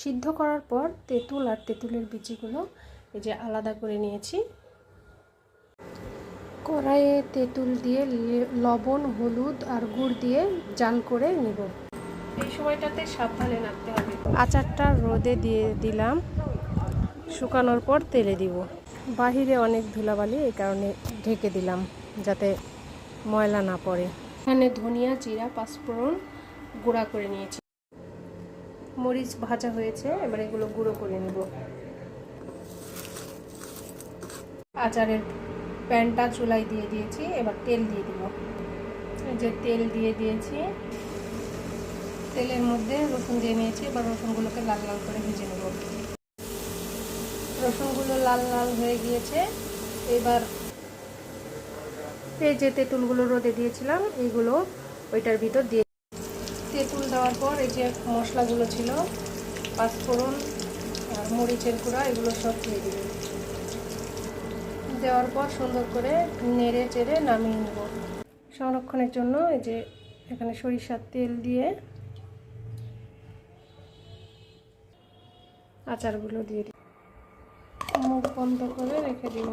সিদ্ধ করার পর তেঁতুল আর তেঁতুলের বিচিগুলো এই যে আলাদা করে নিয়েছি। কড়াইয়ে তেঁতুল দিয়ে লবণ, হলুদ আর গুড় দিয়ে জাল করে নিব। এই সময়টাতে সাবধানে নাড়তে হবে। আচারটা রোদে দিয়ে দিলাম, শুকানোর পর তেলে দিব। বাহিরে অনেক ধুলাবালি, এই কারণে ঢেকে দিলাম যাতে ময়লা না পড়ে। এখানে ধনিয়া, জিরা, পাঁচফোড়ন গুঁড়া করে নিয়েছি। মরিচ ভাজা হয়েছে, এবার এগুলো গুঁড়ো করে নেব। আচারের প্যানটা চুলায় দিয়ে দিয়েছি, এবার তেল দিয়ে দিব। এই যে তেল দিয়ে দিয়েছি, তেলের মধ্যে রসুন দিয়ে নিয়েছি। এবার রসুনগুলোকে লাল লাল করে ভেজে নেব। রসুনগুলো লাল লাল হয়ে গিয়েছে। এবার এই যে তেঁতুলগুলো রোদে দিয়েছিলাম, এইগুলো ওইটার ভিতর দিয়ে, তেঁতুল দেওয়ার পর এই যে মশলাগুলো ছিল, পাঁচফোড়ন আর মরিচের গুঁড়া, এগুলো সব দিয়ে দিবে। দেওয়ার পর সুন্দর করে নেড়ে চেড়ে নামিয়ে নেব। সংরক্ষণের জন্য এই যে এখানে সরিষার তেল দিয়ে আচারগুলো দিয়ে দিই। মুখ বন্ধ করে রেখে দিব।